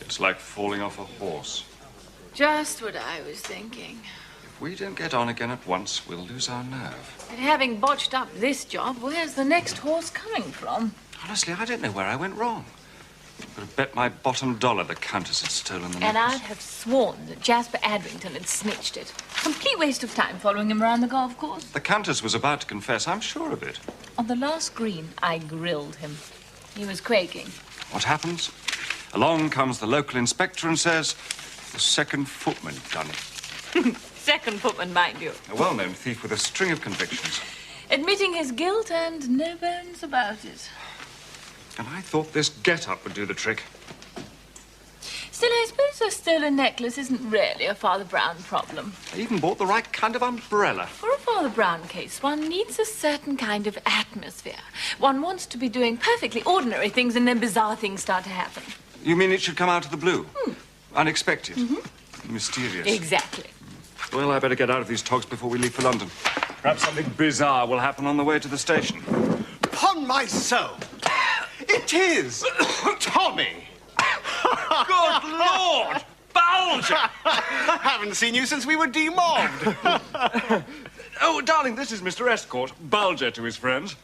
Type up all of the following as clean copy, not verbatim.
It's like falling off a horse. Just what I was thinking. If we don't get on again at once, we'll lose our nerve. But having botched up this job, where's the next horse coming from? Honestly, I don't know where I went wrong. I could have bet my bottom dollar the Countess had stolen the necklace. And I'd have sworn that Jasper Adrington had snitched it. Complete waste of time following him around the golf course. The Countess was about to confess, I'm sure of it. On the last green, I grilled him. He was quaking. What happens? Along comes the local inspector and says, the second footman done it. Second footman, mind you. A well-known thief with a string of convictions. Admitting his guilt and no bones about it. And I thought this get-up would do the trick. Still, I suppose a stolen necklace isn't really a Father Brown problem. I even bought the right kind of umbrella. For a Father Brown case, one needs a certain kind of atmosphere. One wants to be doing perfectly ordinary things and then bizarre things start to happen. You mean it should come out of the blue? Unexpected? Mysterious? Exactly. Well, I better get out of these togs before we leave for London. Perhaps something bizarre will happen on the way to the station. Upon my soul, it is Tommy. Good Lord! Bulger! I haven't seen you since we were demobbed. Oh, darling, this is Mr. Estcourt. Bulger to his friends.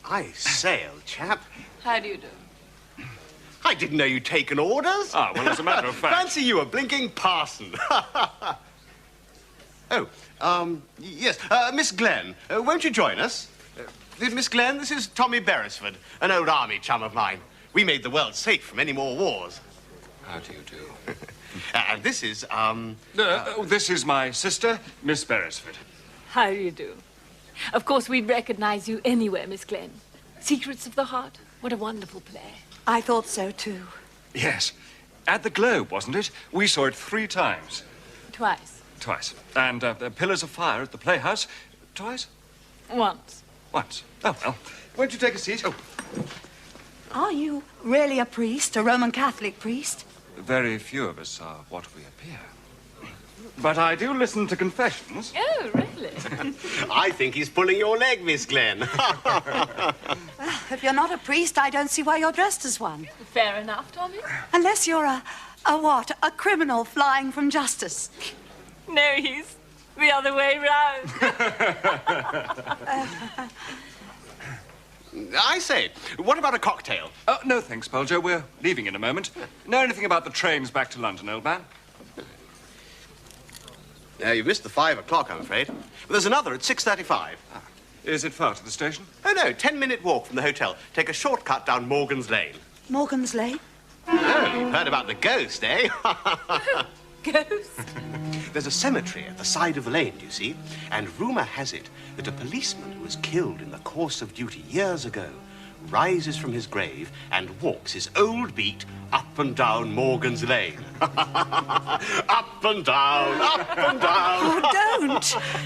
I say, old chap, How do you do? I didn't know you'd taken orders. Ah, well, as a matter of fact... Fancy you a blinking parson. Yes, Miss Glenn, won't you join us? Miss Glenn, this is Tommy Beresford, an old army chum of mine. We made the world safe from any more wars. How do you do? And this is, this is my sister, Miss Beresford. How do you do? Of course, we'd recognize you anywhere, Miss Glenn. Secrets of the Heart. What a wonderful play. I thought so, too. Yes. At the Globe, wasn't it? We saw it 3 times. Twice. Twice. And Pillars of Fire at the Playhouse, twice? Once. Once. Oh, well. Won't you take a seat? Oh. Are you really a priest, a Roman Catholic priest? Very few of us are what we appear. But I do listen to confessions. Oh, really? I think he's pulling your leg, Miss Glenn. Well, if you're not a priest, I don't see why you're dressed as one. Fair enough, Tommy. Unless you're a what? A criminal flying from justice. No, he's the other way round. I say, what about a cocktail? Oh, no, thanks, Bulger. We're leaving in a moment. Know anything about the trains back to London, old man? You've missed the 5 o'clock, I'm afraid. But there's another at 6:35. Ah. Is it far to the station? Oh, no, 10-minute walk from the hotel. Take a shortcut down Morgan's Lane. Morgan's Lane? Oh, you've heard about the ghost, eh? Ghost? There's a cemetery at the side of the lane, you see, and rumour has it that a policeman who was killed in the course of duty years ago rises from his grave and walks his old beat up and down Morgan's Lane. Up and down, up and down. Oh,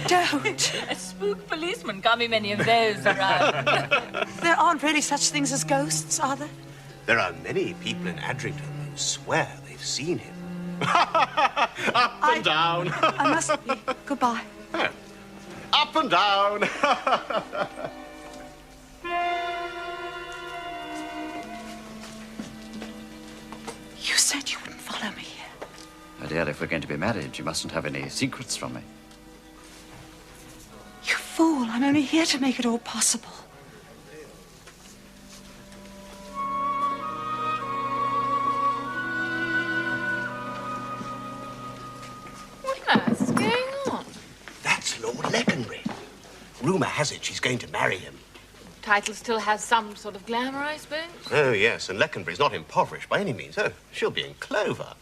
don't. A spook policeman. Can't be many of those around. There aren't really such things as ghosts, are there? There are many people in Adrington who swear they've seen him. Up and down. I must be. Goodbye. Up and down. You said you wouldn't follow me here. My dear, if we're going to be married, you mustn't have any secrets from me. You fool. I'm only here to make it all possible. What on earth is going on? That's Lord Leconbury. Rumour has it she's going to marry him. Title still has some sort of glamour, I suppose. Oh, yes, and Leconbury's not impoverished by any means. Oh, she'll be in clover.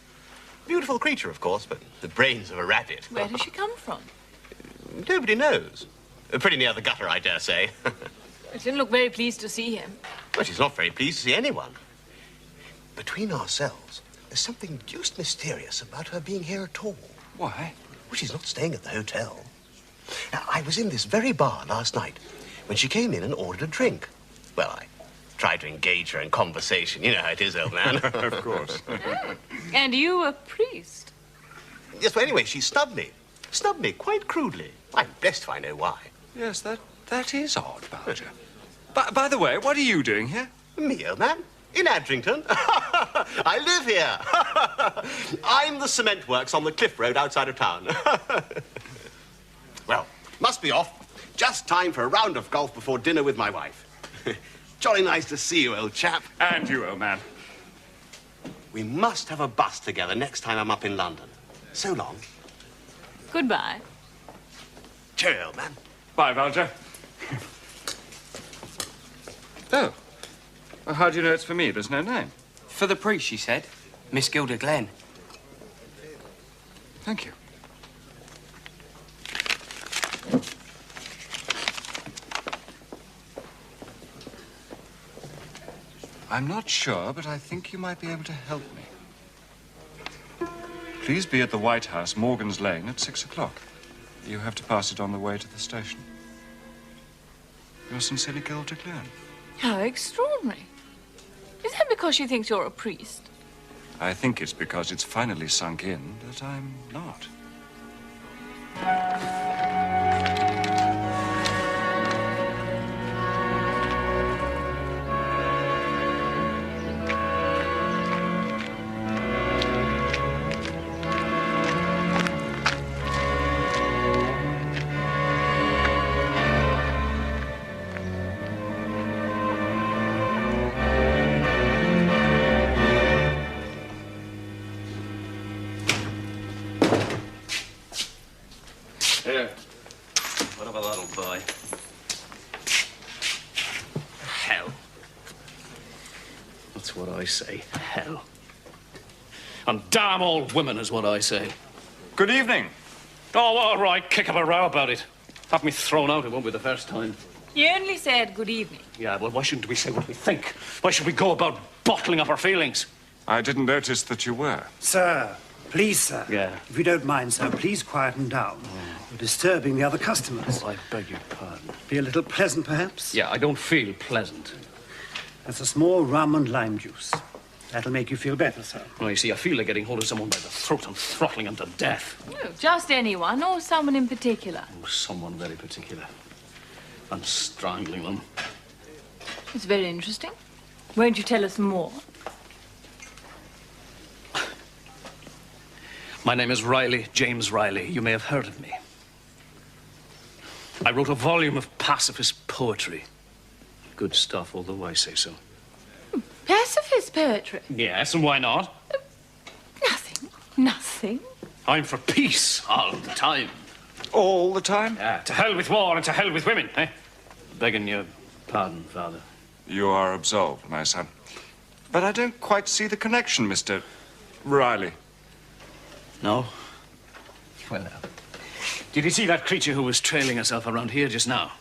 Beautiful creature, of course, but the brains of a rabbit. Where does she come from? Nobody knows. Pretty near the gutter, I dare say. She didn't look very pleased to see him. Well, she's not very pleased to see anyone. Between ourselves, there's something deuced mysterious about her being here at all. Why? Well, she's not staying at the hotel. Now, I was in this very bar last night when she came in and ordered a drink. Well, I tried to engage her in conversation. You know how it is, old man. Of course. And you a priest? Yes, well, anyway, she snubbed me. Snubbed me quite crudely. I'm blessed if I know why. Yes, that is odd, Bulger. By the way, what are you doing here? Me, old man? In Adrington? I live here. I'm the cement works on the cliff road outside of town. Well, must be off. Just time for a round of golf before dinner with my wife. Jolly nice to see you, old chap. And you, old man. We must have a bus together next time I'm up in London. So long. Goodbye. Cheerio, old man. Bye, Valger. Oh. Well, how do you know it's for me? There's no name. For the priest, she said. Miss Gilda Glenn. Thank you. I'm not sure, but I think you might be able to help me. Please be at the White House, Morgan's Lane, at 6 o'clock. You have to pass it on the way to the station. Yours sincerely, Gilda Glenn. How extraordinary. Is that because she thinks you're a priest? I think it's because it's finally sunk in that I'm not. Here. What of a little boy? Hell. That's what I say. Hell. And damn all women is what I say. Good evening. Oh, all right. Kick up a row about it. Have me thrown out. It won't be the first time. You only said good evening. Yeah, well, why shouldn't we say what we think? Why should we go about bottling up our feelings? I didn't notice that you were. Sir, please, sir. Yeah. If you don't mind, sir, please quieten down. You're disturbing the other customers. I beg your pardon. Be a little pleasant, perhaps? Yeah, I don't feel pleasant. That's a small rum and lime juice. That'll make you feel better, sir. Well, you see, I feel like getting hold of someone by the throat and throttling him to death. No, just anyone or someone in particular. Oh, someone very particular. And strangling them. It's very interesting. Won't you tell us more? My name is Riley, James Riley. You may have heard of me. I wrote a volume of pacifist poetry. Good stuff, although I say so. Pacifist poetry? Yes, and why not? Nothing. Nothing. I'm for peace all the time. All the time? Yeah, to hell with war and to hell with women, eh? Begging your pardon, Father. You are absolved, my son. But I don't quite see the connection, Mr. Riley. No? Well, now. Did you see that creature who was trailing herself around here just now?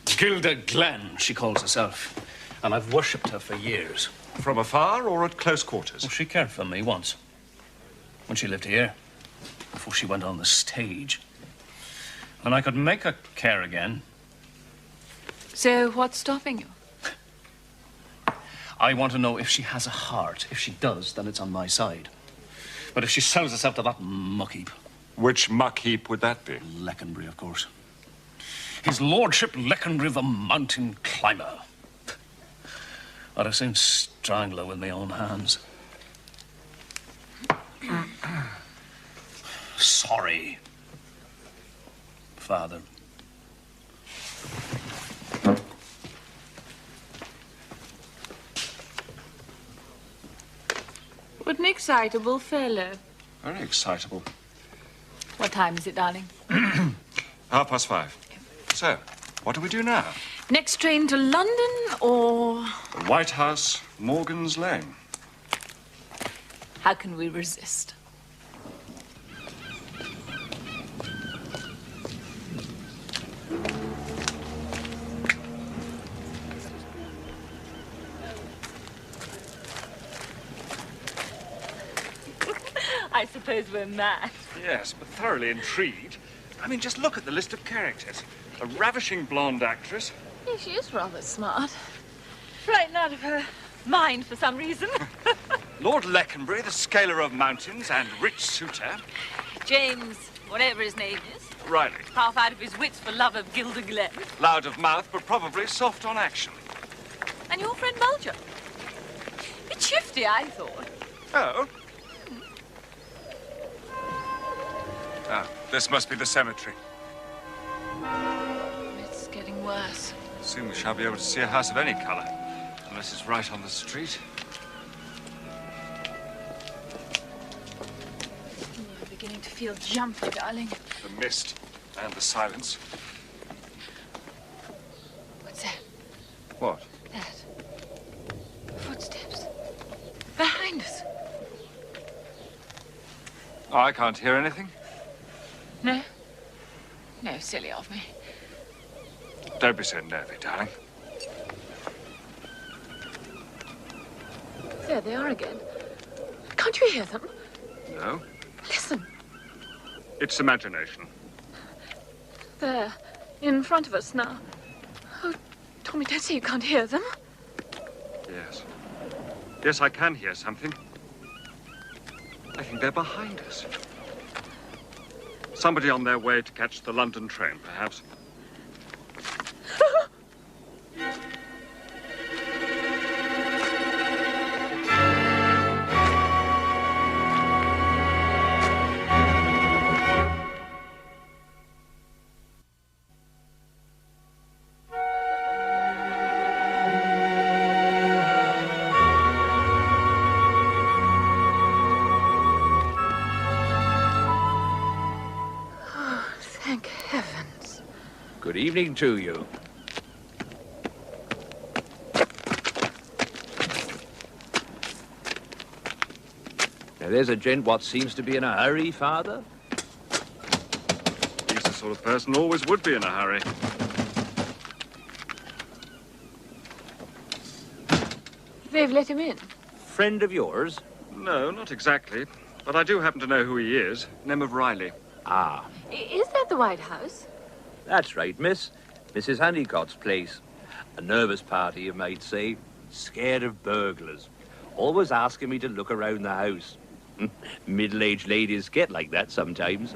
Gilda Glenn, she calls herself. And I've worshipped her for years. From afar or at close quarters? Well, she cared for me once. When she lived here. Before she went on the stage. And I could make her care again. So what's stopping you? I want to know if she has a heart. If she does, then it's on my side. But if she sells herself to that muck heap. Which muck heap would that be? Leconbury, of course. His lordship Leconbury, the mountain climber. I'd have soon strangle her with my own hands. Sorry, Father. What an excitable fellow. Very excitable. What time is it, darling? 5:30. So, what do we do now? Next train to London or... The White House, Morgan's Lane. How can we resist? I suppose we're mad. Yes, but thoroughly intrigued. I mean, just look at the list of characters. A ravishing blonde actress. Yeah, she is rather smart. Frightened out of her mind for some reason. Lord Leconbury, the scaler of mountains and rich suitor. James, whatever his name is. Riley, Half out of his wits for love of Gilda Glenn. loud of mouth, but probably soft on action. And your friend Bulger. Bit bit shifty, I thought. Oh? Ah, this must be the cemetery. It's getting worse. Soon we shan't be able to see a house of any color, unless it's right on the street. I'm beginning to feel jumpy, darling. The mist and the silence. What's that? What? That. Footsteps. Behind us. Oh, I can't hear anything. No? No, silly of me. Don't be so nervy, darling. There they are again. Can't you hear them? No? Listen. It's imagination. There. In front of us now. Oh, Tommy, don't say you can't hear them. Yes. Yes, I can hear something. I think they're behind us. Somebody on their way to catch the London train, perhaps. Thank heavens. Good evening to you. Now, there's a gent what seems to be in a hurry, Father. He's the sort of person who always would be in a hurry. They've let him in. Friend of yours? No, not exactly. But I do happen to know who he is. Name of Riley. Ah, Is that the White House? that's right, miss. Mrs. Honeycott's place. A nervous party, you might say. Scared of burglars. Always asking me to look around the house. Middle-aged ladies get like that sometimes.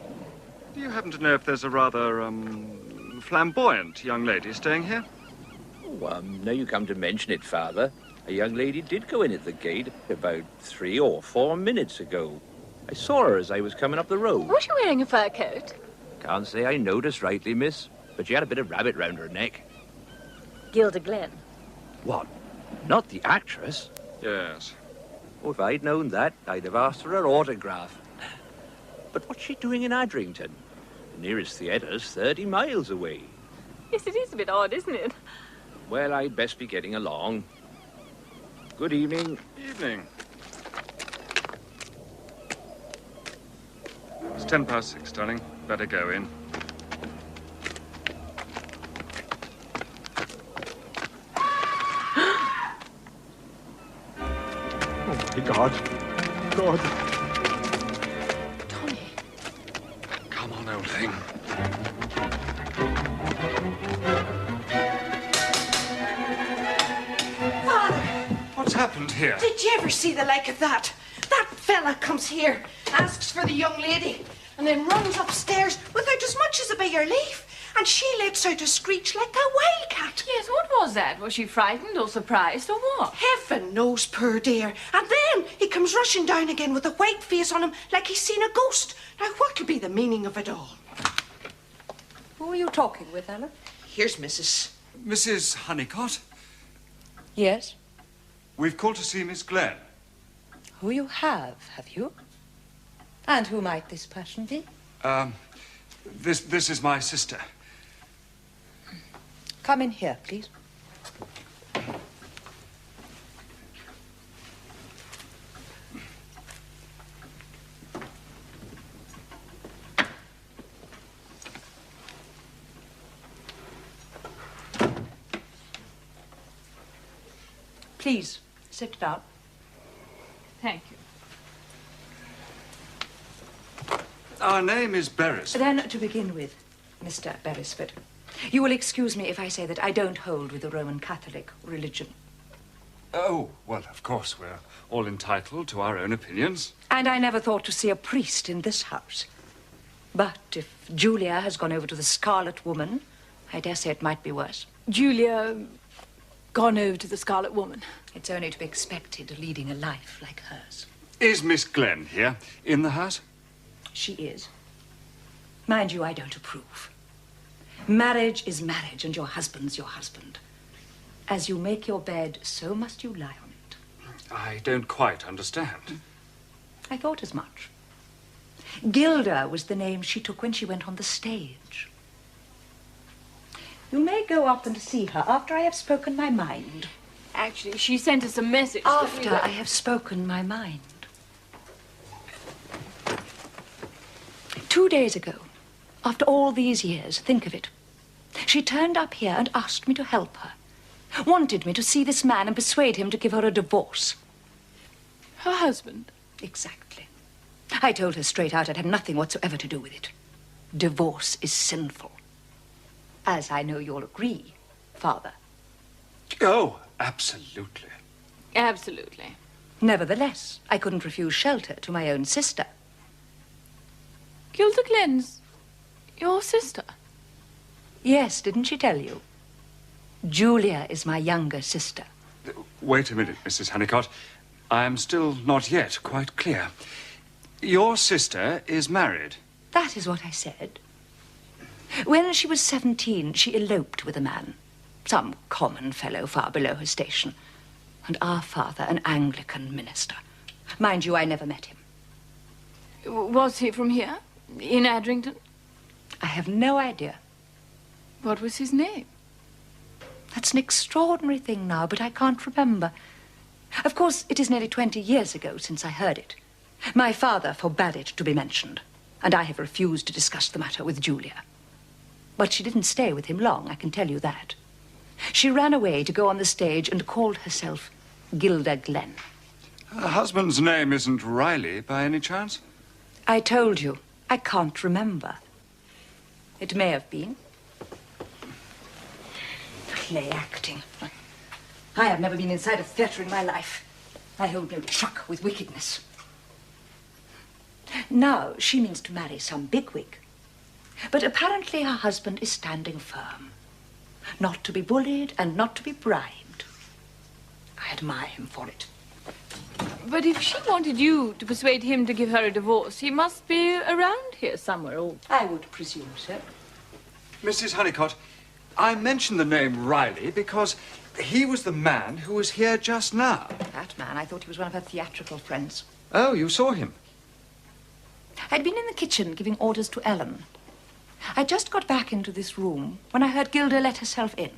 Do you happen to know if there's a rather, flamboyant young lady staying here? Oh, now you come to mention it, Father. A young lady did go in at the gate about 3 or 4 minutes ago. I saw her as I was coming up the road. Was she wearing a fur coat? Can't say I noticed rightly, miss, but she had a bit of rabbit round her neck. Gilda Glenn. What? Not the actress? Yes. Oh, if I'd known that, I'd have asked for her autograph. But what's she doing in Adrington? The nearest theatre's 30 miles away. Yes, it is a bit odd, isn't it? Well, I'd best be getting along. Good evening. Evening. It's 6:10, darling. Better go in. Oh, my God. God. Tommy. Come on, old thing. Father, What's happened here? did you ever see the like of that? That fella comes here, asks for the young lady, and then runs upstairs without as much as a bit of leave. And she lets out a screech like a wildcat. Yes, what was that? Was she frightened or surprised or what? Heaven knows, poor dear. And then he comes rushing down again with a white face on him like he's seen a ghost. Now, what could be the meaning of it all? Who are you talking with, Ella? Here's Mrs. Mrs. Honeycott, Yes. we've called to see Miss Glenn. Who you have you? And who might this person be? This is my sister. Come in here, please. Please, sit down. Thank you. Our name is Beresford. Then, to begin with, Mr. Beresford, you will excuse me if I say that I don't hold with the Roman Catholic religion. Oh, well, of course, we're all entitled to our own opinions. And I never thought to see a priest in this house. But if Julia has gone over to the Scarlet Woman, I dare say it might be worse. Julia... gone over to the Scarlet Woman. It's only to be expected, leading a life like hers. Is Miss Glenn here, in the house? She is. Mind you, I don't approve. Marriage is marriage, and your husband's your husband. As you make your bed, so must you lie on it. I don't quite understand. I thought as much. Gilda was the name she took when she went on the stage. You may go up and see her after I have spoken my mind. Actually, she sent us a message. After I have spoken my mind. 2 days ago, after all these years, think of it, she turned up here and asked me to help her. Wanted me to see this man and persuade him to give her a divorce. Her husband? Exactly. I told her straight out I'd have nothing whatsoever to do with it. Divorce is sinful. As I know you'll agree, Father. Oh, absolutely. Absolutely. Nevertheless, I couldn't refuse shelter to my own sister. Gilda Glenn's your sister? Yes, didn't she tell you? Julia is my younger sister. Wait a minute, Mrs. Honeycott. I am still not yet quite clear. Your sister is married. That is what I said. When she was 17, she eloped with a man. Some common fellow far below her station. And our father, an Anglican minister. Mind you, I never met him. Was he from here? In Adrington? I have no idea. What was his name? That's an extraordinary thing now, but I can't remember. Of course, it is nearly 20 years ago since I heard it. My father forbade it to be mentioned, and I have refused to discuss the matter with Julia. But she didn't stay with him long, I can tell you that. She ran away to go on the stage and called herself Gilda Glenn. Her husband's name isn't Riley, by any chance? I told you, I can't remember. It may have been. Play acting. I have never been inside a theatre in my life. I hold no truck with wickedness. Now, she means to marry some bigwig. But apparently her husband is standing firm. Not to be bullied and not to be bribed. I admire him for it. But if she wanted you to persuade him to give her a divorce, he must be around here somewhere. Or I would presume so. Mrs. Honeycott, I mentioned the name Riley because he was the man who was here just now. That man, I thought he was one of her theatrical friends. Oh, you saw him? I'd been in the kitchen giving orders to Ellen. I just got back into this room when I heard Gilda let herself in.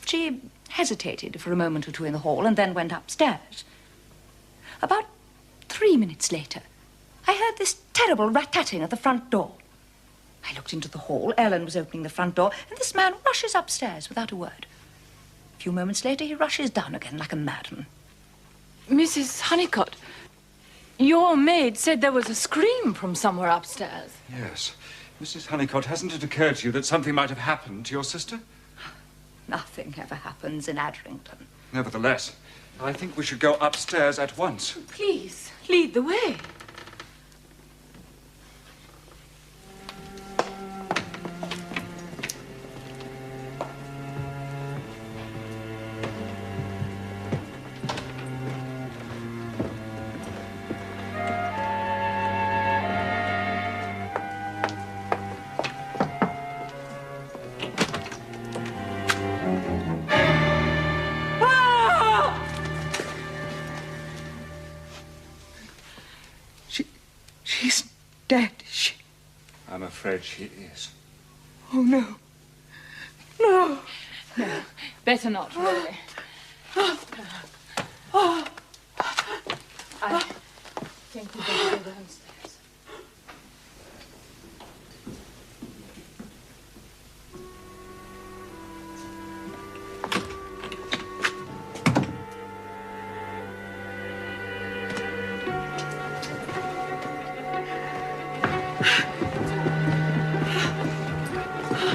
She hesitated for a moment or two in the hall and then went upstairs. About 3 minutes later, I heard this terrible rat-tatting at the front door. I looked into the hall. Ellen was opening the front door, and this man rushes upstairs without a word. A few moments later, he rushes down again like a madman. Mrs. Honeycott, your maid said there was a scream from somewhere upstairs. Yes. Mrs. Honeycott, hasn't it occurred to you that something might have happened to your sister? Nothing ever happens in Adrington. Nevertheless, I think we should go upstairs at once. Please, lead the way. She's dead, is she? I'm afraid she is. Oh, no. No. No, better not, really. I think we better go downstairs.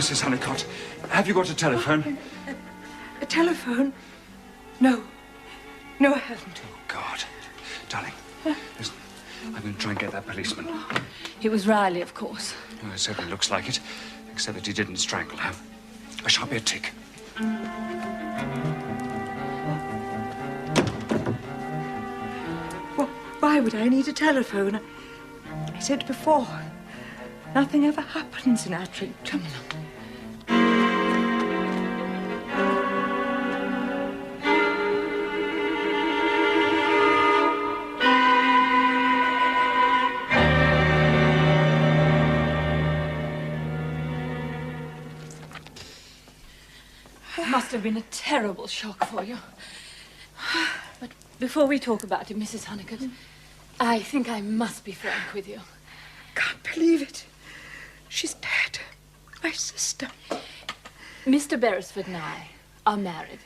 Mrs. Honeycott, have you got a telephone? A telephone? No. No, I haven't. Oh, God. Darling, listen. I'm going to try and get that policeman. It was Riley, of course. Oh, it certainly looks like it, except that he didn't strangle her. I shan't be a tick. Why would I need a telephone? I said before, nothing ever happens in Attrington. It must have been a terrible shock for you. But before we talk about it, Mrs. Honeycutt, I think I must be frank with you. Can't believe it. She's dead. My sister. Mr. Beresford and I are married.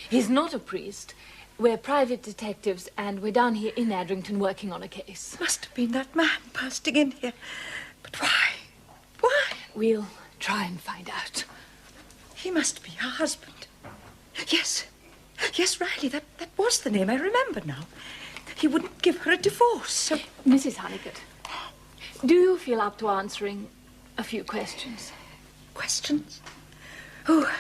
He's not a priest. We're private detectives, and we're down here in Adrington working on a case. Must have been that man bursting in here. But why? Why? We'll try and find out. He must be her husband. Yes. Yes, Riley, that was the name. I remember now. He wouldn't give her a divorce, so... Mrs. Honeycutt, do you feel up to answering a few questions? Questions? Oh,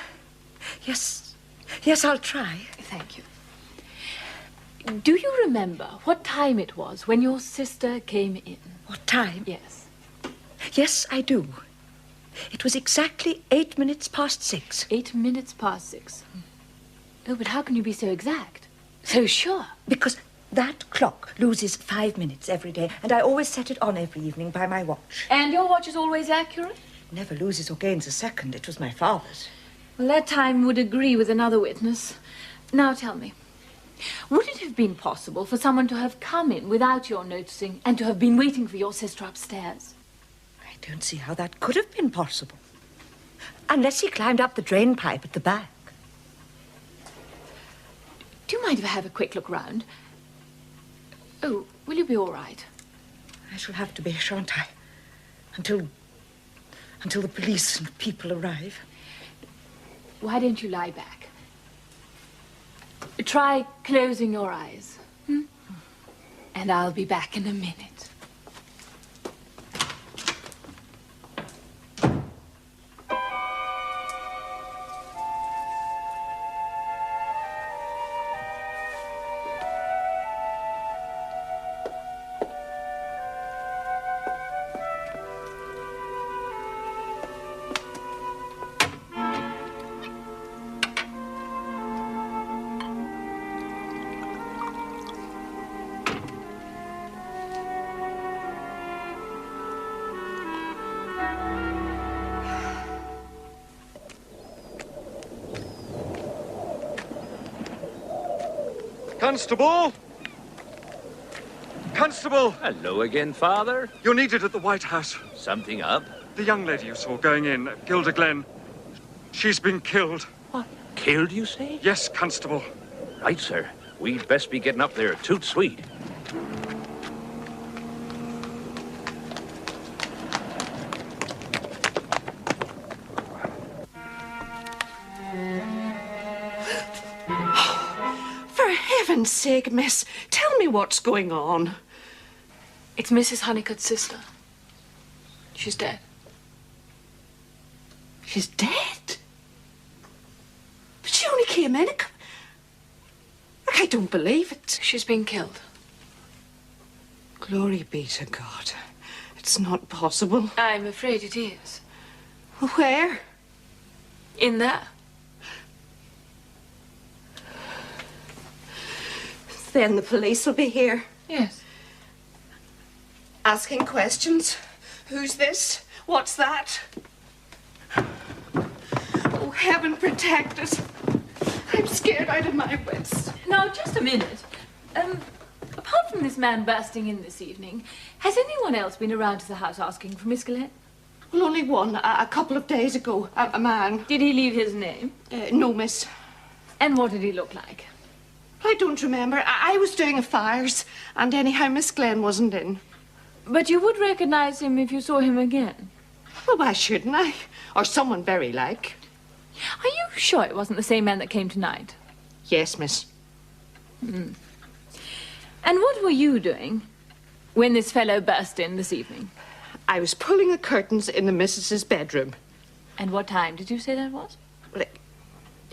yes. Yes, I'll try. Thank you. Do you remember what time it was when your sister came in? What time? Yes. Yes, I do. It was exactly 8 minutes past 6. 8 minutes past 6. Oh, but how can you be so exact? So sure? Because that clock loses 5 minutes every day, and I always set it on every evening by my watch. And your watch is always accurate? Never loses or gains a second. It was my father's. Well, that time would agree with another witness. Now tell me, would it have been possible for someone to have come in without your noticing and to have been waiting for your sister upstairs? I don't see how that could have been possible. Unless he climbed up the drain pipe at the back. Do you mind if I have a quick look round? Oh, will you be all right? I shall have to be, shan't I? Until the police and people arrive. Why don't you lie back? Try closing your eyes. And I'll be back in a minute. Constable! Constable! Hello again, Father. You're needed at the White House. Something up? The young lady you saw going in, Gilda Glenn. She's been killed. What? Killed, you say? Yes, Constable. Right, sir. We'd best be getting up there toot sweet. For heaven's sake, miss, tell me what's going on. It's Mrs. Honeycutt's sister. She's dead. She's dead? But she only came in. I don't believe it. She's been killed. Glory be to God. It's not possible. I'm afraid it is. Where? In there. Then the police will be here. Yes. Asking questions. Who's this? What's that? Oh, heaven protect us. I'm scared out of my wits. Now, just a minute. Apart from this man bursting in this evening, has anyone else been around to the house asking for Miss Gillette? Well, only one, a couple of days ago, a man. Did he leave his name? No, miss. And what did he look like? I don't remember. I was doing a fires, and anyhow, Miss Glenn wasn't in. But you would recognize him if you saw him again? Well, why shouldn't I? Or someone very like. Are you sure it wasn't the same man that came tonight? Yes, miss. And what were you doing when this fellow burst in this evening? I was pulling the curtains in the missus's bedroom. And what time did you say that was? Well,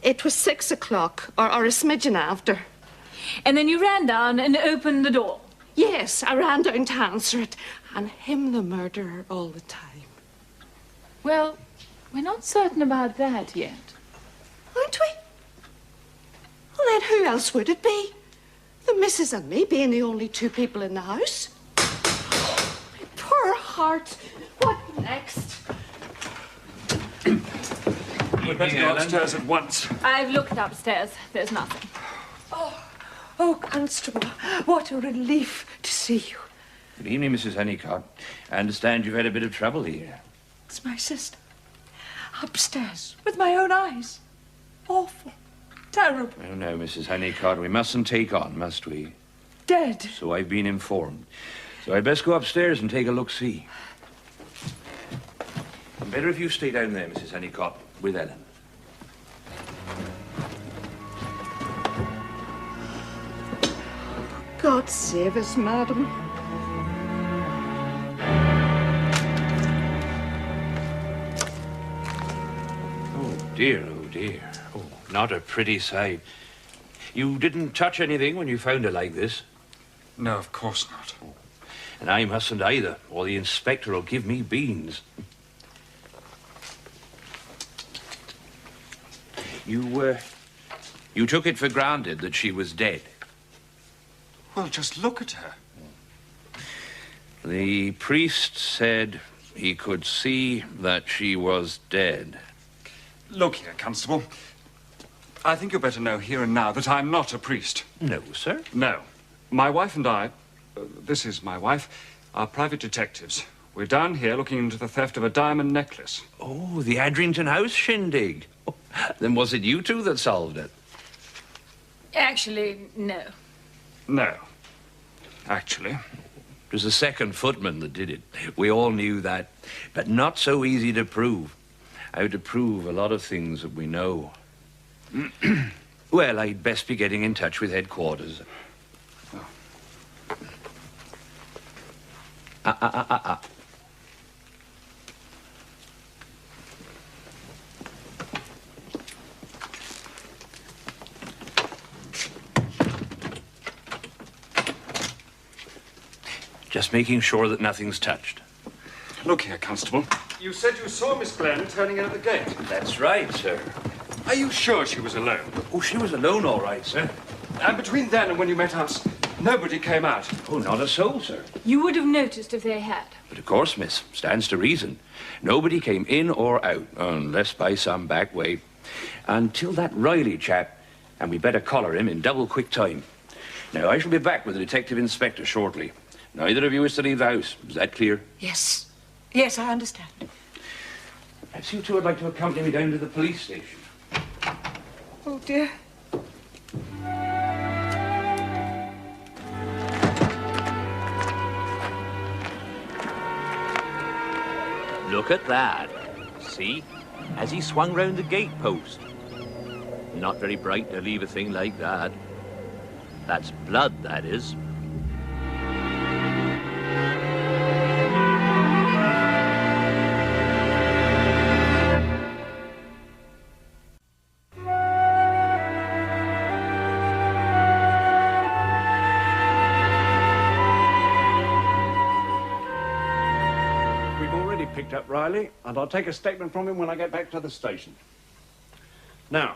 it was 6 o'clock, or a smidgen after. And then you ran down and opened the door? Yes, I ran down to answer it, and him the murderer all the time. Well, we're not certain about that yet. Aren't we? Well, then who else would it be? The missus and me being the only two people in the house. My poor heart. What next? We'd better go upstairs at once. I've looked upstairs. There's nothing. Oh, Constable, what a relief to see you. Good evening, Mrs. Honeycott. I understand you've had a bit of trouble here. It's my sister. Upstairs, with my own eyes. Awful. Terrible. Oh, no, Mrs. Honeycott, we mustn't take on, must we? Dead. So I've been informed. So I'd best go upstairs and take a look-see. Better if you stay down there, Mrs. Honeycott, with Ellen. God save us, madam. Oh, dear, oh, dear. Oh, not a pretty sight. You didn't touch anything when you found her like this? No, of course not. Oh. And I mustn't either, or the inspector will give me beans. You took it for granted that she was dead. Well, just look at her. The priest said he could see that she was dead. Look here, Constable. I think you'd better know here and now that I'm not a priest. No, sir. No. My wife and I, this is my wife, are private detectives. We're down here looking into the theft of a diamond necklace. Oh, the Adrington House shindig. Oh, then was it you two that solved it? Actually, no. No. Actually. It was the second footman that did it. We all knew that. But not so easy to prove. How to prove a lot of things that we know. Well, I'd best be getting in touch with headquarters. Oh. Just making sure that nothing's touched. Look here, Constable. You said you saw Miss Glenn turning in at the gate. That's right, sir. Are you sure she was alone? Oh, she was alone, all right, sir. And between then and when you met us, nobody came out? Oh, not a soul, sir. You would have noticed if they had. But of course, miss, stands to reason. Nobody came in or out, unless by some back way. Until that Riley chap, and we better collar him in double quick time. Now, I shall be back with the detective inspector shortly. Neither of you is to leave the house. Is that clear? Yes. Yes, I understand. Perhaps you two would like to accompany me down to the police station. Oh, dear. Look at that. See? As he swung round the gate post. Not very bright to leave a thing like that. That's blood, that is. Picked up Riley, and I'll take a statement from him when I get back to the station. Now,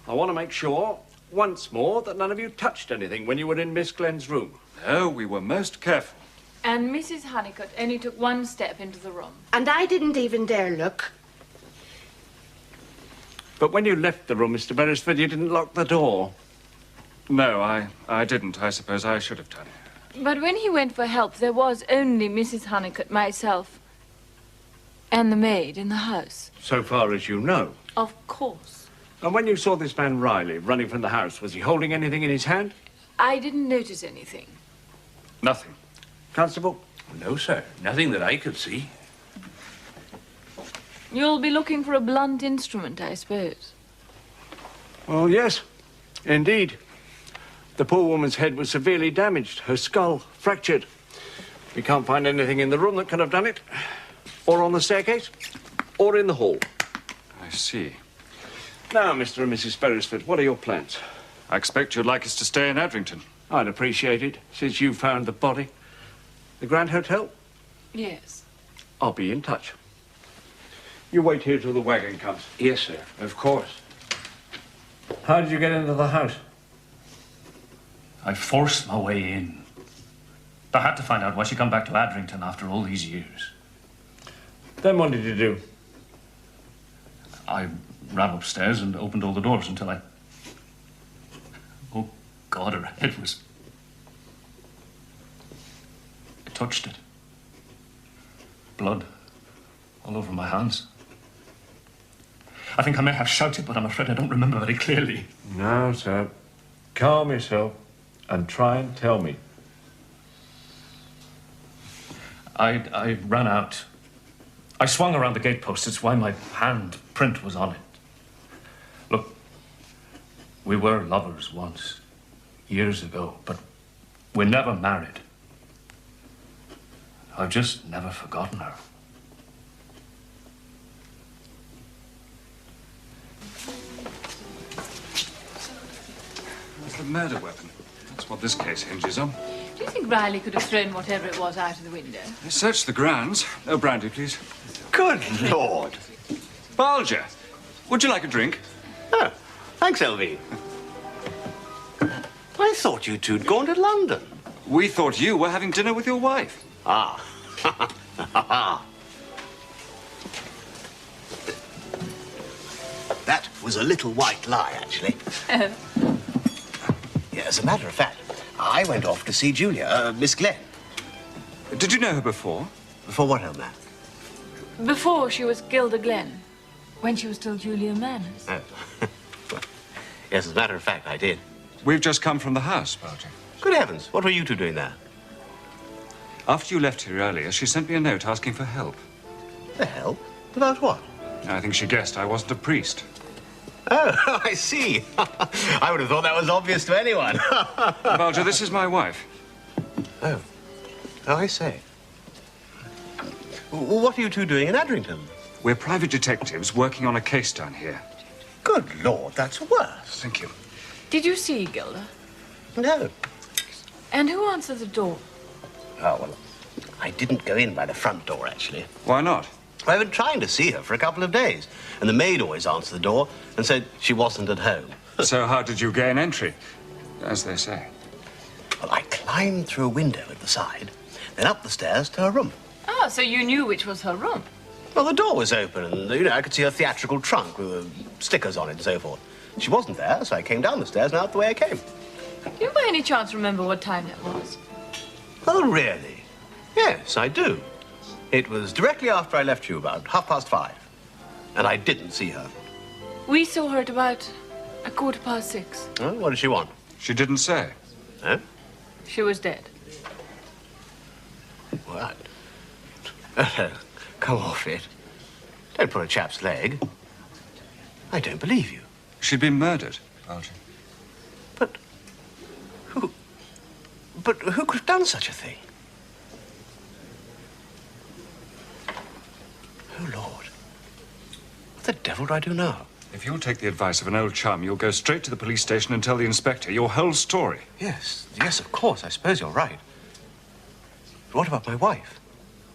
I want to make sure, once more, that none of you touched anything when you were in Miss Glenn's room. No, we were most careful. And Mrs. Honeycutt only took one step into the room. And I didn't even dare look. But when you left the room, Mr. Beresford, you didn't lock the door. No, I didn't. I suppose I should have done. But when he went for help, there was only Mrs. Honeycutt, myself, and the maid in the house. So far as you know. Of course. And when you saw this man Riley running from the house, was he holding anything in his hand? I didn't notice anything. Nothing. Constable? No, sir. Nothing that I could see. You'll be looking for a blunt instrument, I suppose. Well, yes, indeed. The poor woman's head was severely damaged, her skull fractured. We can't find anything in the room that could have done it. Or on the staircase, or in the hall. I see. Now, Mr. and Mrs. Beresford, what are your plans? I expect you'd like us to stay in Adrington. I'd appreciate it, since you found the body. The Grand Hotel? Yes. I'll be in touch. You wait here till the wagon comes. Yes, sir. Of course. How did you get into the house? I forced my way in. I had to find out why she come back to Adrington after all these years. Then what did you do? I ran upstairs and opened all the doors until I... Oh, God, her head was... I touched it. Blood all over my hands. I think I may have shouted, but I'm afraid I don't remember very clearly. No, sir. Calm yourself and try and tell me. I ran out. I swung around the gatepost. It's why my hand print was on it. Look, we were lovers once, years ago, but we never married. I've just never forgotten her. It's the murder weapon. That's what this case hinges on. Do you think Riley could have thrown whatever it was out of the window? Search the grounds. Oh, brandy, please. Good Lord. Bulger, would you like a drink? Oh, thanks, LV. I thought you two'd gone to London. We thought you were having dinner with your wife. Ah. That was a little white lie, actually. Oh. Yeah, as a matter of fact, I went off to see Julia, Miss Glenn. Did you know her before? Before what, old man? Before she was Gilda Glenn, when she was still Julia Manners. Oh. Yes, as a matter of fact, I did. We've just come from the house, Bulger. Good heavens, what were you two doing there? After you left here earlier, she sent me a note asking for help. The help? About what? I think she guessed I wasn't a priest. Oh, I see. I would have thought that was obvious to anyone. Bulger, this is my wife. Oh. Oh, I say. What are you two doing in Adrington? We're private detectives working on a case down here. Good Lord, that's worse. Thank you. Did you see Gilda? No. And who answered the door? Oh, well, I didn't go in by the front door, actually. Why not? I've been trying to see her for a couple of days, and the maid always answered the door and said she wasn't at home. So how did you gain entry, as they say? Well, I climbed through a window at the side, then up the stairs to her room. Oh, so you knew which was her room? Well, the door was open, and, you know, I could see her theatrical trunk with stickers on it and so forth. She wasn't there, so I came down the stairs and out the way I came. Do you by any chance remember what time that was? Oh, really? Yes, I do. It was directly after I left you, about 5:30. And I didn't see her. We saw her at about 6:15. Oh, what did she want? She didn't say. Huh? She was dead. What? Come off it. Don't pull a chap's leg. I don't believe you. She'd been murdered, Bulger. But who could have done such a thing? Oh, Lord. What the devil do I do now? If you'll take the advice of an old chum, you'll go straight to the police station and tell the inspector your whole story. Yes, of course. I suppose you're right. But what about my wife?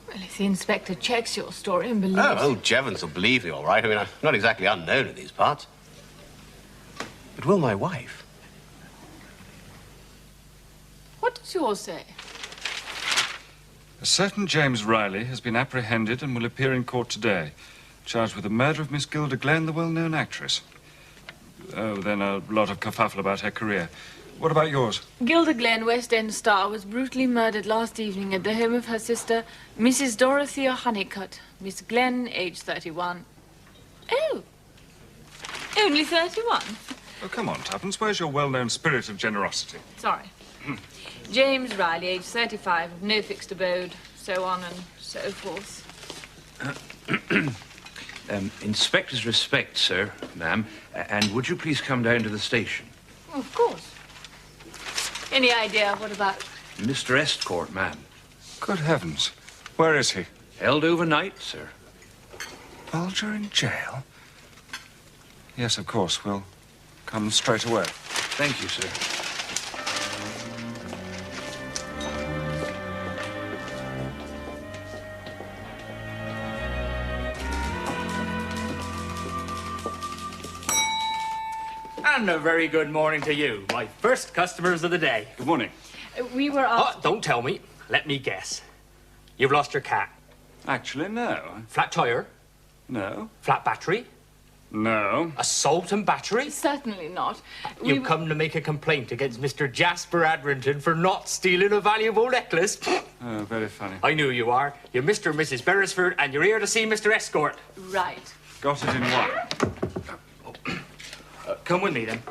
Well, if the inspector checks your story and believes... Oh, Jevons will believe me, all right. I mean, I'm not exactly unknown in these parts. But will my wife? What does yours say? A certain James Riley has been apprehended and will appear in court today, charged with the murder of Miss Gilda Glenn, the well-known actress. Oh, then a lot of kerfuffle about her career. What about yours? Gilda Glenn, West End star, was brutally murdered last evening at the home of her sister, Mrs. Dorothea Honeycutt. Miss Glenn, age 31. Oh, only 31? Oh, come on, Tuppence. Where's your well-known spirit of generosity? Sorry. James Riley, age 35, of no fixed abode, so on and so forth. Inspector's respect, sir, ma'am. And would you please come down to the station? Oh, of course. Any idea what about? Mr. Estcourt, ma'am. Good heavens. Where is he? Held overnight, sir. Bulger in jail? Yes, of course. We'll come straight away. Thank you, sir. And a very good morning to you, my first customers of the day. Good morning. We were asked... Oh, don't tell me. Let me guess. You've lost your cat. Actually, no. Flat tire? No. Flat battery? No. Assault and battery? Certainly not. You've come to make a complaint against Mr. Jasper Adrington for not stealing a valuable necklace. Oh, very funny. I knew you are. You're Mr. and Mrs. Beresford, and you're here to see Mr. Escort. Right. Got it in one. Come with me, then.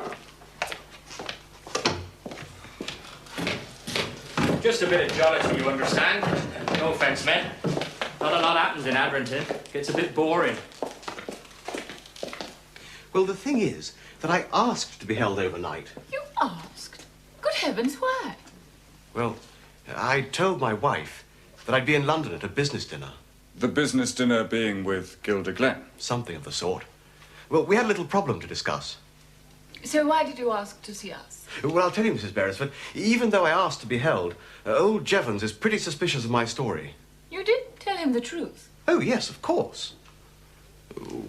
Just a bit of jollity, you understand? No offence, men. Not a lot happens in Adrington. Gets a bit boring. Well, the thing is that I asked to be held overnight. You asked? Good heavens, why? Well, I told my wife that I'd be in London at a business dinner. The business dinner being with Gilda Glenn? Something of the sort. Well, we had a little problem to discuss. So why did you ask to see us? Well, I'll tell you, Mrs. Beresford, even though I asked to be held, old Jevons is pretty suspicious of my story. You did tell him the truth. Oh, yes, of course.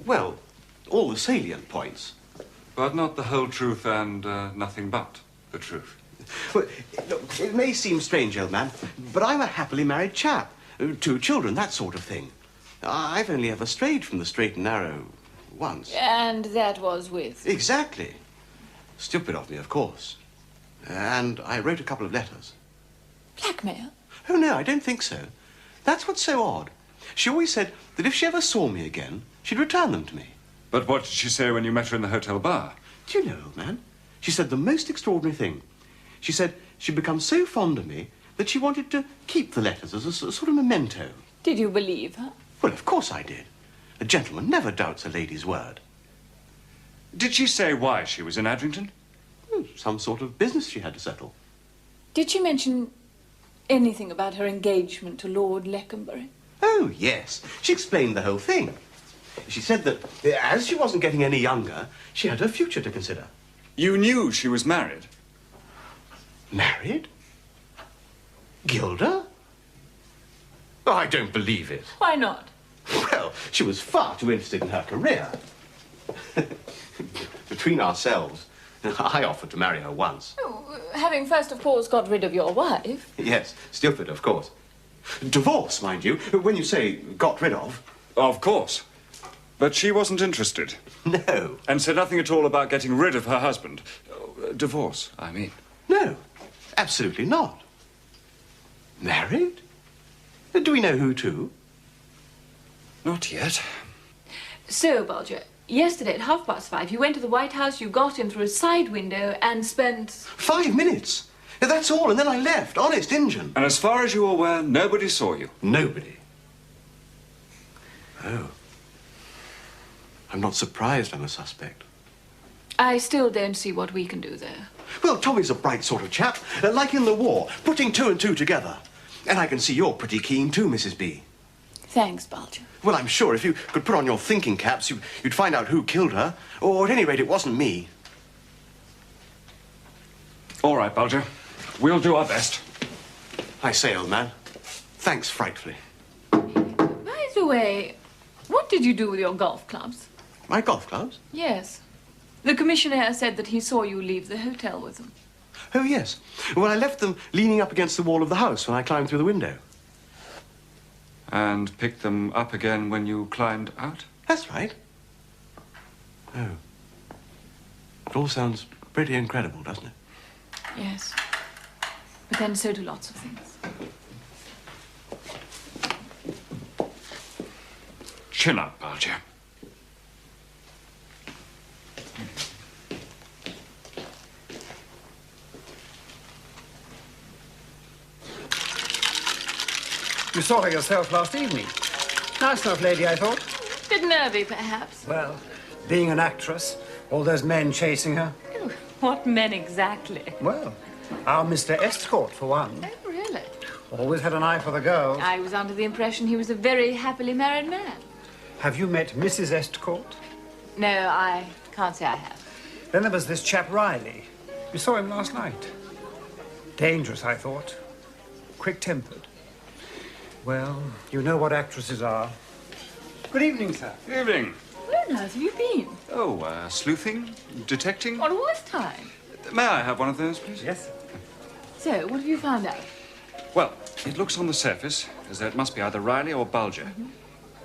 Well, all the salient points. But not the whole truth and nothing but the truth. Well, look, it may seem strange, old man, but I'm a happily married chap. 2 children, that sort of thing. I've only ever strayed from the straight and narrow once. And that was with? Exactly. Stupid of me, of course. And I wrote a couple of letters. Blackmail? Oh, no, I don't think so. That's what's so odd. She always said that if she ever saw me again, she'd return them to me. But what did she say when you met her in the hotel bar? Do you know, old man? She said the most extraordinary thing. She said she'd become so fond of me that she wanted to keep the letters as a sort of memento. Did you believe her? Well, of course I did. A gentleman never doubts a lady's word. Did she say why she was in Adrington? Some sort of business she had to settle. Did she mention anything about her engagement to Lord Leconbury? Oh, yes. She explained the whole thing. She said that as she wasn't getting any younger, she had her future to consider. You knew she was married? Married? Gilda? Oh, I don't believe it. Why not? Well, she was far too interested in her career. Between ourselves, I offered to marry her once. Oh, having first, of course, got rid of your wife. Yes, stupid, of course. Divorce, mind you, when you say got rid of. Of course. But she wasn't interested. No. And said nothing at all about getting rid of her husband. Divorce, I mean. No, absolutely not. Married? Do we know who to? Not yet. So, Bulger, yesterday at 5:30, you went to the White House, you got in through a side window and spent... 5 minutes. That's all, and then I left. Honest Injun. And as far as you're aware, nobody saw you? Nobody. Oh. I'm not surprised I'm a suspect. I still don't see what we can do there. Well, Tommy's a bright sort of chap, like in the war, putting 2 and 2 together. And I can see you're pretty keen too, Mrs. B. Thanks, Bulger. Well, I'm sure if you could put on your thinking caps, you'd find out who killed her. Or at any rate, it wasn't me. All right, Bulger. We'll do our best. I say, old man, thanks frightfully. By the way, what did you do with your golf clubs? My golf clubs? Yes. The commissioner said that he saw you leave the hotel with them. Oh, yes. Well, I left them leaning up against the wall of the house when I climbed through the window. And picked them up again when you climbed out? That's right. Oh. It all sounds pretty incredible, doesn't it? Yes. But then so do lots of things. Chin up, Bulger. You saw her yourself last evening. Nice enough lady, I thought. Bit nervy, perhaps. Well, being an actress, all those men chasing her. Oh, what men exactly? Well, our Mr. Estcourt, for one. Oh, really? Always had an eye for the girls. I was under the impression he was a very happily married man. Have you met Mrs. Estcourt? No, I can't say I have. Then there was this chap Riley. You saw him last night. Dangerous, I thought. Quick-tempered. Well, you know what actresses are. Good evening, sir. Evening. Where on earth have you been? Oh, sleuthing? Detecting? What, all this time? May I have one of those, please? Yes. So, what have you found out? Well, it looks on the surface as though it must be either Riley or Bulger.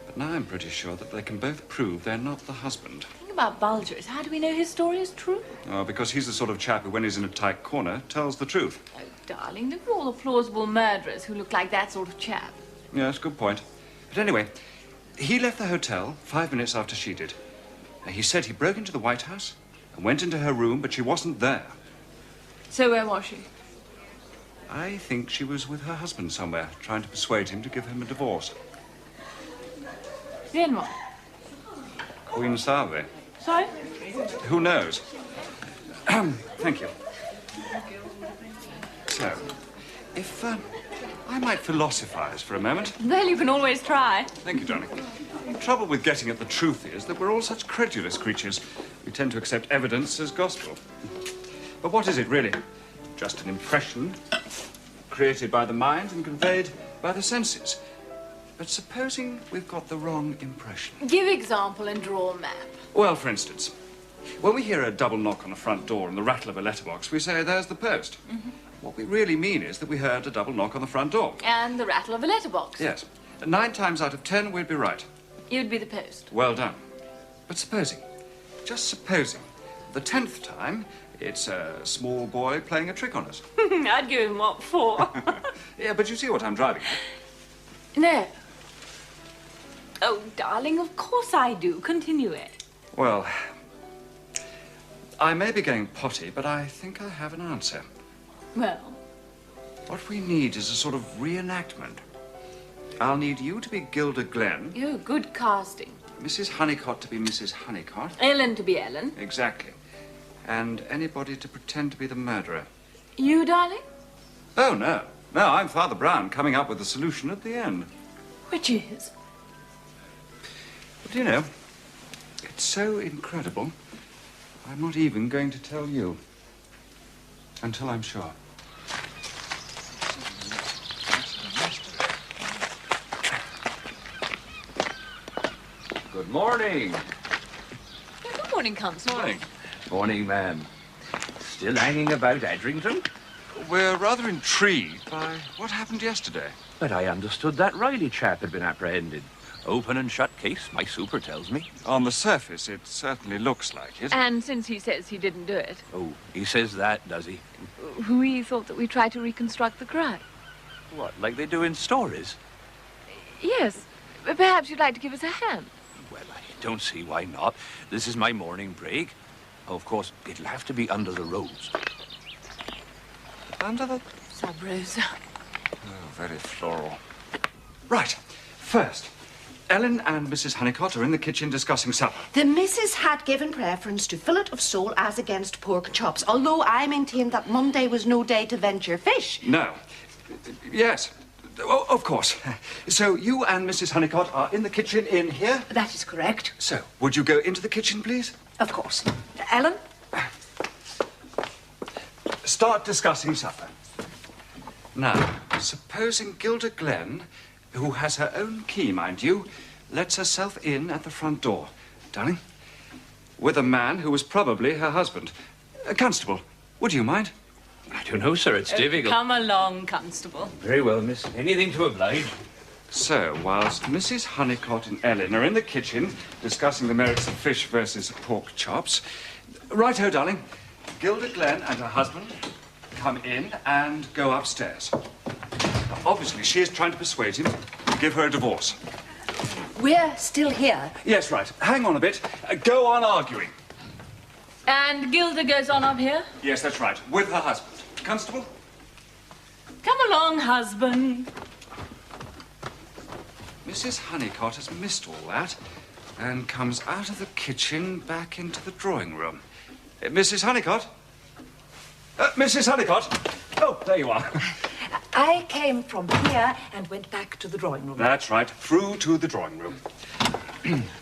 But now I'm pretty sure that they can both prove they're not the husband. The thing about Bulger is, how do we know his story is true? Oh, because he's the sort of chap who, when he's in a tight corner, tells the truth. Oh, darling, look at all the plausible murderers who look like that sort of chap. Yes, good point. But anyway, he left the hotel 5 minutes after she did. He said he broke into the White House and went into her room, but she wasn't there. So where was she? I think she was with her husband somewhere, trying to persuade him to give him a divorce. Then what? Queen Salve. Sorry? Who knows? Thank you. So, if I might philosophize for a moment. Well, you can always try. Thank you, darling. The trouble with getting at the truth is that we're all such credulous creatures. We tend to accept evidence as gospel. But what is it, really? Just an impression created by the mind and conveyed by the senses. But supposing we've got the wrong impression. Give example and draw a map. Well, for instance, when we hear a double knock on the front door and the rattle of a letterbox, we say, there's the post. What we really mean is that we heard a double knock on the front door. And the rattle of a letterbox. Yes. 9 times out of 10, we'd be right. You'd be the post. Well done. But supposing, just supposing, the 10th time, it's a small boy playing a trick on us. I'd give him what for. Yeah, but you see what I'm driving at. No. Oh, darling, of course I do. Continue it. Well, I may be getting potty, but I think I have an answer. Well? What we need is a sort of reenactment. I'll need you to be Gilda Glenn. Oh, good casting. Mrs. Honeycott to be Mrs. Honeycott. Ellen to be Ellen. Exactly. And anybody to pretend to be the murderer. You, darling? Oh, no. No, I'm Father Brown, coming up with a solution at the end. Which is? But you know, it's so incredible, I'm not even going to tell you. Until I'm sure. Good morning. Good morning, Constable. Morning. Morning, ma'am. Still hanging about Edrington? We're rather intrigued by what happened yesterday. But I understood that Riley chap had been apprehended. Open and shut case, my super tells me. On the surface, it certainly looks like it. And since he says he didn't do it, Oh, he says that, does he? we thought that we'd try to reconstruct the crime. What, like they do in stories? Yes. Perhaps you'd like to give us a hand. Well, I don't see why not. This is my morning break. Oh, of course, it'll have to be under the rose. Under the... Sub Rosa. Oh, very floral. Right. First, Ellen and Mrs. Honeycott are in the kitchen discussing supper. The missus had given preference to fillet of sole as against pork chops, although I maintained that Monday was no day to venture fish. No. Yes. Oh, of course. So you and Mrs. Honeycott are in the kitchen in here? That is correct. So, would you go into the kitchen, please? Of course. Ellen? Start discussing supper. Now, supposing Gilda Glenn, who has her own key, mind you, lets herself in at the front door, darling, with a man who was probably her husband. Constable, would you mind? I don't know, sir. It's difficult. Come along, Constable. Very well, miss. Anything to oblige. So, whilst Mrs. Honeycott and Ellen are in the kitchen discussing the merits of fish versus pork chops, righto, darling, Gilda Glenn and her husband come in and go upstairs. Now, obviously, she is trying to persuade him to give her a divorce. We're still here. Yes, right. Hang on a bit. Go on arguing. And Gilda goes on up here? Yes, that's right. With her husband. Constable? Come along, husband. Mrs. Honeycott has missed all that and comes out of the kitchen back into the drawing room. Mrs. Honeycott? Mrs. Honeycott? Oh, there you are. I came from here and went back to the drawing room. That's right. Through to the drawing room.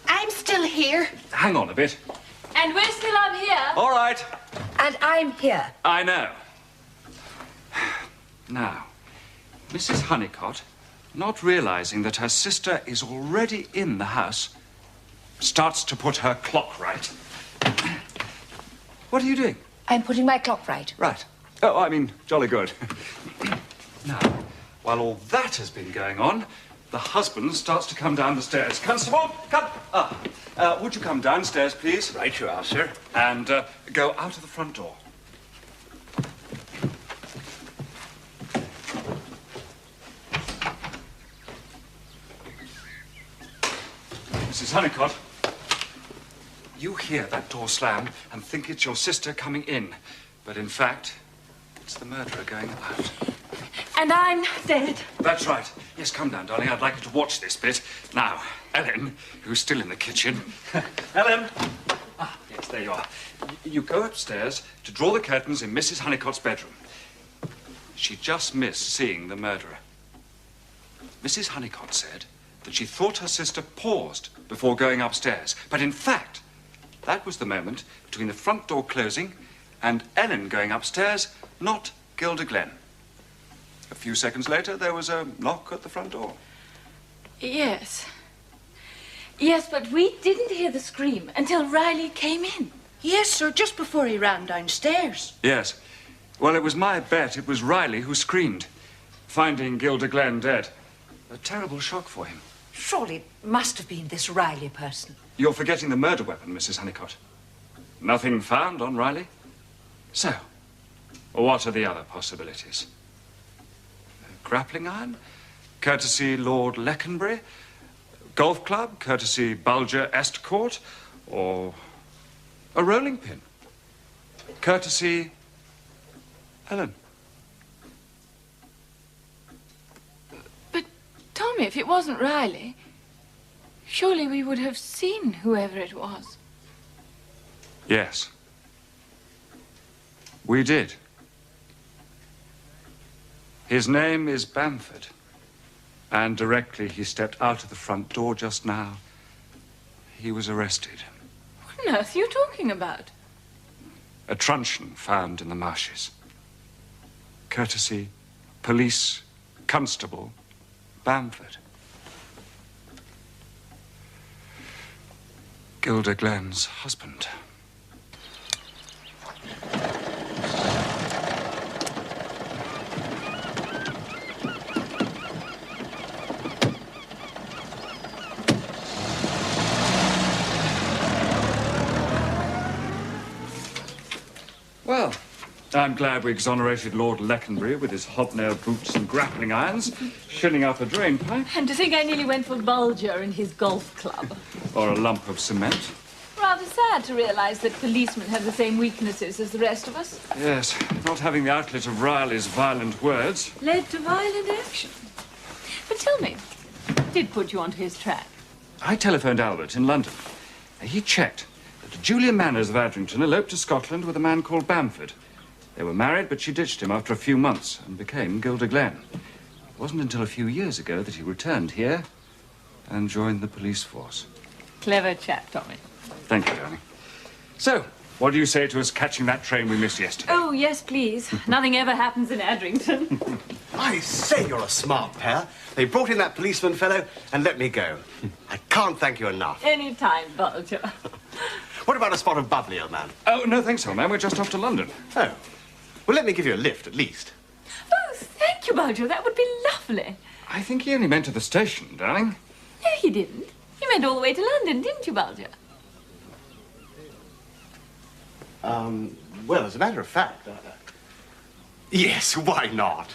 I'm still here. Hang on a bit. And we're still up here. All right. And I'm here. I know. Now, Mrs. Honeycott, not realizing that her sister is already in the house, starts to put her clock right. What are you doing? I'm putting my clock right. Right. Oh, I mean, jolly good. Now, while all that has been going on, the husband starts to come down the stairs. Constable, come. Would you come downstairs, please? Right you are, sir. And go out of the front door. Mrs. Honeycott, you hear that door slam and think it's your sister coming in. But in fact, it's the murderer going out. And I'm dead. That's right. Yes, come down, darling. I'd like you to watch this bit. Now, Ellen, who's still in the kitchen. Ellen! Ah, yes, there you are. You go upstairs to draw the curtains in Mrs. Honeycott's bedroom. She just missed seeing the murderer. Mrs. Honeycott said that she thought her sister paused before going upstairs. But in fact, that was the moment between the front door closing and Ellen going upstairs, not Gilda Glenn. A few seconds later, there was a knock at the front door. Yes. Yes, but we didn't hear the scream until Riley came in. Yes, sir, just before he ran downstairs. Yes. Well, it was my bet it was Riley who screamed, finding Gilda Glenn dead. A terrible shock for him. Surely it must have been this Riley person. You're forgetting the murder weapon, Mrs. Honeycott. Nothing found on Riley. So, what are the other possibilities? A grappling iron, courtesy Lord Leconbury. Golf club, courtesy Bulger Estcourt. Or a rolling pin, courtesy Ellen. But, Tommy, if it wasn't Riley, surely we would have seen whoever it was. Yes. We did. His name is Bamford. And directly he stepped out of the front door just now, he was arrested. What on earth are you talking about? A truncheon found in the marshes. Courtesy Police Constable Bamford. Gilda Glenn's husband. Well, I'm glad we exonerated Lord Leconbury with his hobnail boots and grappling irons, shilling up a drain pipe. And to think I nearly went for Bulger and his golf club. Or a lump of cement. Rather sad to realize that policemen have the same weaknesses as the rest of us. Yes, not having the outlet of Riley's violent words. Led to violent action. But tell me, did put you onto his track? I telephoned Albert in London. He checked that Julia Manners of Adrington eloped to Scotland with a man called Bamford. They were married, but she ditched him after a few months and became Gilda Glenn. It wasn't until a few years ago that he returned here and joined the police force. Clever chap, Tommy. Thank you, darling. So, what do you say to us catching that train we missed yesterday? Oh, yes, please. Nothing ever happens in Adrington. I say you're a smart pair. They brought in that policeman fellow and let me go. I can't thank you enough. Any time, Bulger. What about a spot of bubbly, old man? Oh, no thanks, old man. We're just off to London. Oh. Well, let me give you a lift, at least. Oh, thank you, Bulger. That would be lovely. I think he only meant to the station, darling. No, he didn't. He went all the way to London, didn't you, Bulger? Well, as a matter of fact... yes, why not?